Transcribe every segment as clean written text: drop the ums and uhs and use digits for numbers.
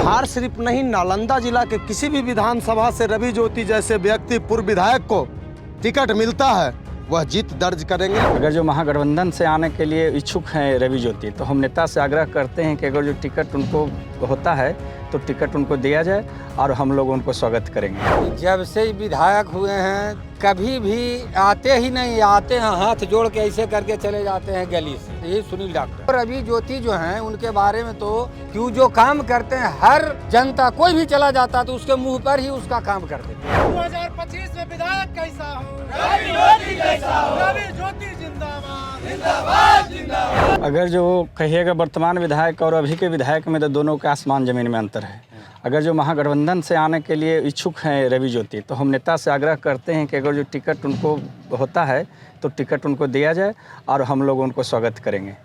बिहार सिर्फ नहीं, नालंदा जिला के किसी भी विधानसभा से रवि ज्योति जैसे व्यक्ति पूर्व विधायक को टिकट मिलता है वह जीत दर्ज करेंगे। अगर जो महागठबंधन से आने के लिए इच्छुक हैं रवि ज्योति, तो हम नेता से आग्रह करते हैं कि अगर जो टिकट उनको होता है तो टिकट उनको दिया जाए और हम लोग उनको स्वागत करेंगे। जब से विधायक हुए हैं कभी भी आते ही नहीं, आते हैं हाथ जोड़ के ऐसे करके चले जाते हैं गली से। यही सुनील डॉक्टर रवि ज्योति जो हैं उनके बारे में तो क्यों जो काम करते हैं, हर जनता कोई भी चला जाता तो उसके मुंह पर ही उसका काम कर देते हैं। 2025 में विधायक कैसा हो, रवि ज्योति कैसा हो, रवि ज्योति जिंदाबाद जिंदाबाद जिंदाबाद। अगर जो कहिएगा वर्तमान विधायक और अभी के विधायक में तो दोनों के आसमान जमीन में अंतर है। अगर जो महागठबंधन से आने के लिए इच्छुक हैं रवि ज्योति, तो हम नेता से आग्रह करते हैं कि अगर जो टिकट उनको होता है तो टिकट उनको दिया जाए और हम लोग उनको स्वागत करेंगे।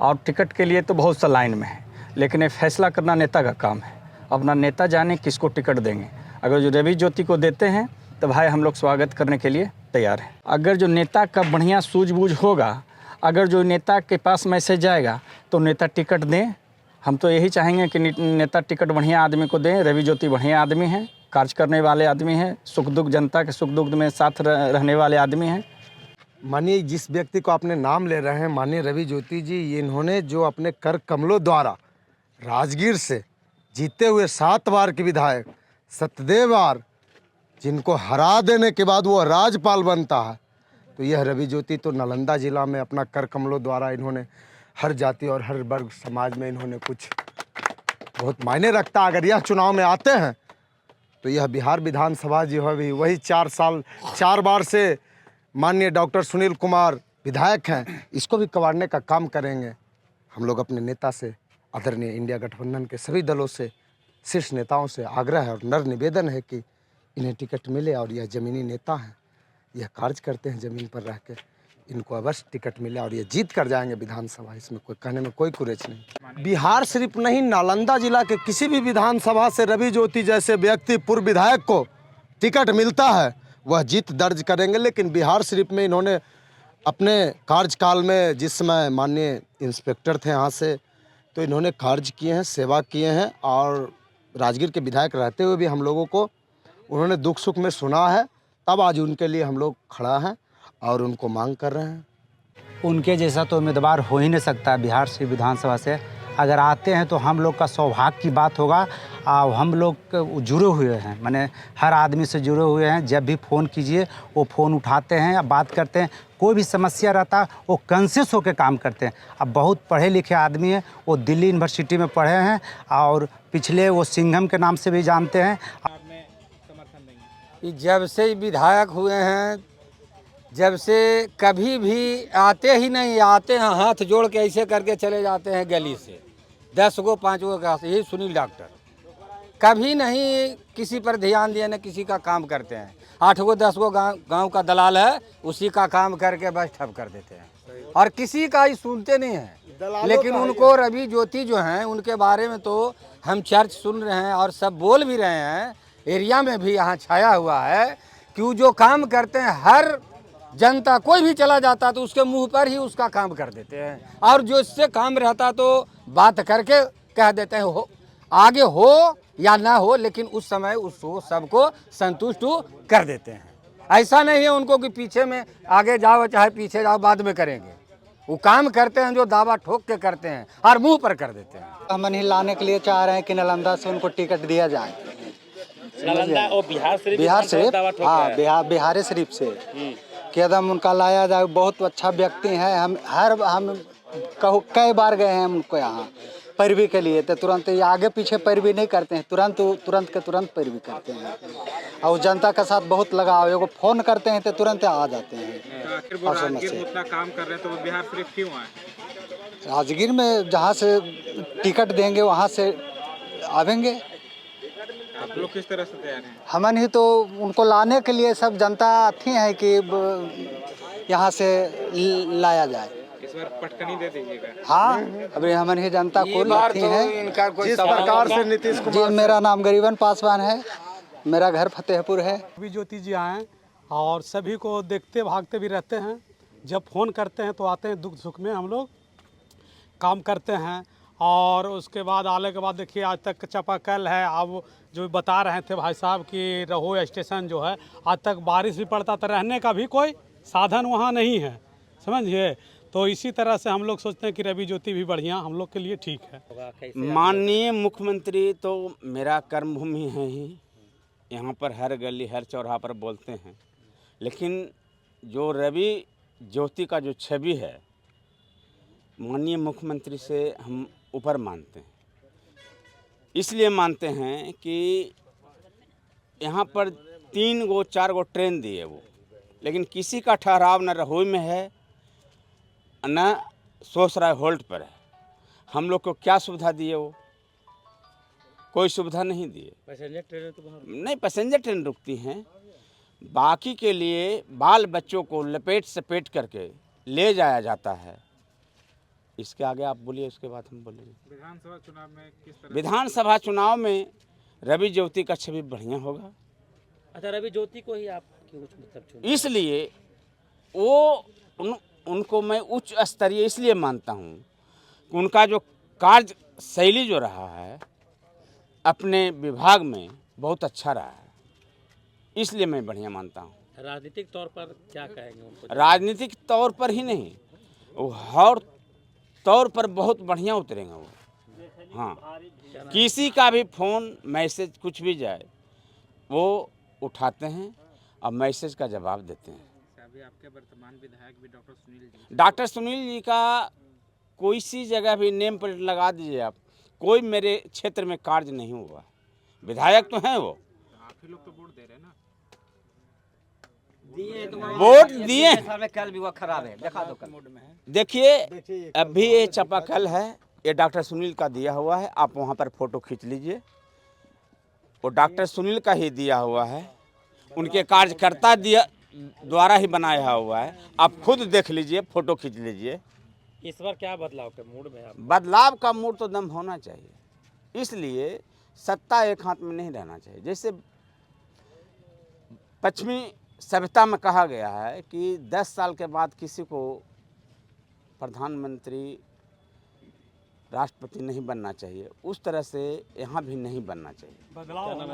और टिकट के लिए तो बहुत सा लाइन में है, लेकिन ये फैसला करना नेता का काम है। अपना नेता जाने किसको टिकट देंगे। अगर जो रवि ज्योति को देते हैं तो भाई हम लोग स्वागत करने के लिए तैयार हैं। अगर जो नेता का बढ़िया सूझबूझ होगा, अगर जो नेता के पास मैसेज जाएगा तो नेता टिकट दें। हम तो यही चाहेंगे कि नेता टिकट बढ़िया आदमी को दें। रवि ज्योति बढ़िया आदमी हैं, कार्य करने वाले आदमी हैं, सुख दुख जनता के सुख दुख में साथ रहने वाले आदमी हैं। मानिए जिस व्यक्ति को आपने नाम ले रहे हैं, मानिए रवि ज्योति जी, ये इन्होंने जो अपने कर कमलों द्वारा राजगीर से जीते हुए 7 बार के विधायक सतदेव बार जिनको हरा देने के बाद वो राज्यपाल बनता है, तो यह रवि ज्योति तो नालंदा जिला में अपना कर कमलों द्वारा इन्होंने हर जाति और हर वर्ग समाज में इन्होंने कुछ बहुत मायने रखता। अगर यह चुनाव में आते हैं तो यह बिहार विधानसभा जो है भी वही 4 बार से माननीय डॉक्टर सुनील कुमार विधायक हैं, इसको भी कबाड़ने का काम करेंगे। हम लोग अपने नेता से, आदरणीय इंडिया गठबंधन के सभी दलों से, शीर्ष नेताओं से आग्रह है और नर निवेदन है कि इन्हें टिकट मिले। और यह ज़मीनी नेता हैं, यह कार्य करते हैं ज़मीन पर रह के, इनको अवश्य टिकट मिले और ये जीत कर जाएंगे विधानसभा। इसमें कोई कहने में कोई कुरेच नहीं। बिहार सिर्फ नहीं, नालंदा जिला के किसी भी विधानसभा से रवि ज्योति जैसे व्यक्ति पूर्व विधायक को टिकट मिलता है वह जीत दर्ज करेंगे। लेकिन बिहार सिर्फ में इन्होंने अपने कार्यकाल में, जिस समय माननीय इंस्पेक्टर थे यहाँ से, तो इन्होंने कार्य किए हैं, सेवा किए हैं और राजगीर के विधायक रहते हुए भी हम लोगों को उन्होंने दुख सुख में सुना है। तब आज उनके लिए हम लोग खड़ा हैं और उनको मांग कर रहे हैं। उनके जैसा तो उम्मीदवार हो ही नहीं सकता बिहार से विधानसभा से। अगर आते हैं तो हम लोग का सौभाग्य की बात होगा। हम लोग जुड़े हुए हैं, माने हर आदमी से जुड़े हुए हैं। जब भी फ़ोन कीजिए वो फ़ोन उठाते हैं या बात करते हैं। कोई भी समस्या रहता है वो कंसेस होकर काम करते हैं। अब बहुत पढ़े लिखे आदमी हैं, वो दिल्ली यूनिवर्सिटी में पढ़े हैं और पिछले वो सिंघम के नाम से भी जानते हैं। जब से विधायक हुए हैं, जब से कभी भी आते ही नहीं, आते हैं हाथ जोड़ के ऐसे करके चले जाते हैं गली से। 10 गो 5 गो का, यही सुनील डॉक्टर कभी नहीं किसी पर ध्यान दिए, न किसी का काम करते हैं। 8 गो 10 गो गांव का दलाल है, उसी का काम करके बस ठप कर देते हैं और किसी का ही सुनते नहीं हैं। लेकिन उनको रवि ज्योति जो हैं उनके बारे में तो हम चर्च सुन रहे हैं और सब बोल भी रहे हैं, एरिया में भी यहाँ छाया हुआ है। क्यों जो काम करते हैं, हर जनता कोई भी चला जाता तो उसके मुंह पर ही उसका काम कर देते हैं। और जो इससे काम रहता तो बात करके कह देते हैं, हो आगे हो या ना हो, लेकिन उस समय उसको सबको संतुष्ट कर देते हैं। ऐसा नहीं है उनको कि पीछे में आगे जाओ चाहे पीछे जाओ बाद में करेंगे। वो काम करते हैं जो दावा ठोक के करते हैं और मुँह पर कर देते हैं। हम नहीं लाने के लिए चाह रहे हैं कि नालंदा से उनको टिकट दिया जाए। नालंदा और बिहार से बिहार शरीफ से कदम उनका लाया जाए। बहुत अच्छा व्यक्ति हैं। हम कई बार गए हैं उनको यहाँ पैरवी के लिए, तो तुरंत आगे पीछे पैरवी नहीं करते हैं, तुरंत पैरवी करते हैं और जनता के साथ बहुत लगाव है। वो फ़ोन करते हैं तो तुरंत आ जाते हैं। उतना काम कर रहे हैं तो बिहार सिर्फ क्यों आए? राजगीर में जहाँ से टिकट देंगे वहाँ से आवेंगे। आप लोग किस तरह से तैयार हैं? हमन ही तो उनको लाने के लिए सब जनता आती है कि यहाँ से लाया जाए। इस बार पटकनी दे दीजिएगा। हाँ, अभी हमन ही जनता को लाती है। जिस प्रकार से नीतीश कुमार, मेरा नाम गरीबन पासवान है, मेरा घर फतेहपुर है। रवि ज्योति जी आए और सभी को देखते भागते भी रहते हैं। जब फ़ोन करते हैं तो आते हैं, दुख सुख में हम लोग काम करते हैं और उसके बाद आने के बाद देखिए आज तक चापाकल है। अब जो बता रहे थे भाई साहब कि रहोई स्टेशन जो है आज तक बारिश भी पड़ता तो रहने का भी कोई साधन वहाँ नहीं है, समझिए। तो इसी तरह से हम लोग सोचते हैं कि रवि ज्योति भी बढ़िया हम लोग के लिए ठीक है। माननीय मुख्यमंत्री तो मेरा कर्मभूमि है ही, यहाँ पर हर गली हर चौराहा पर बोलते हैं, लेकिन जो रवि ज्योति का जो छवि है माननीय मुख्यमंत्री से हम ऊपर मानते हैं। इसलिए मानते हैं कि यहाँ पर 3 गो 4 गो ट्रेन दिए वो, लेकिन किसी का ठहराव न रहोई में है न सोसराय होल्ट पर है। हम लोग को क्या सुविधा दिए वो? कोई सुविधा नहीं दिए। पैसेंजर ट्रेन तो नहीं, पैसेंजर ट्रेन रुकती हैं, बाकी के लिए बाल बच्चों को लपेट सपेट करके ले जाया जाता है। इसके आगे आप बोलिए, उसके बाद हम बोलेंगे। विधानसभा चुनाव में किस तरह? विधानसभा चुनाव में रवि ज्योति का छवि बढ़िया होगा। अच्छा, रवि ज्योति को ही आप क्यों कुछ मतलब चुने? इसलिए वो उनको मैं उच्च स्तरीय इसलिए मानता हूँ कि उनका जो कार्य शैली जो रहा है अपने विभाग में बहुत अच्छा रहा है, इसलिए मैं बढ़िया मानता हूँ। राजनीतिक तौर पर क्या कहेंगे उनको? राजनीतिक तौर पर ही नहीं, वो हर तौर पर बहुत बढ़िया उतरेंगे वो। हाँ, किसी का भी फ़ोन मैसेज कुछ भी जाए वो उठाते हैं और मैसेज का जवाब देते हैं। अभी आपके वर्तमान विधायक भी डॉक्टर सुनील जी का कोई सी जगह भी नेम प्लेट लगा दीजिए आप, कोई मेरे क्षेत्र में कार्य नहीं हुआ। विधायक तो हैं वो, आप ही लोग तो वोट दे रहे हैं ना। वोट दिए। कल भी वो खराब है, देखा दो कल। देखिए अभी ये चापाकल है, ये डॉक्टर सुनील का दिया हुआ है, आप वहाँ पर फोटो खींच लीजिए। वो डॉक्टर सुनील का ही दिया हुआ है, उनके कार्यकर्ता द्वारा ही बनाया हुआ है। आप खुद देख लीजिए, फोटो खींच लीजिए। इस बार क्या बदलाव के मूड में आप? बदलाव का मूड तो दम होना चाहिए, इसलिए सत्ता एक हाथ में नहीं रहना चाहिए। जैसे पश्चिमी सभ्यता में कहा गया है कि 10 साल के बाद किसी को प्रधानमंत्री राष्ट्रपति नहीं बनना चाहिए, उस तरह से यहाँ भी नहीं बनना चाहिए। बदलाव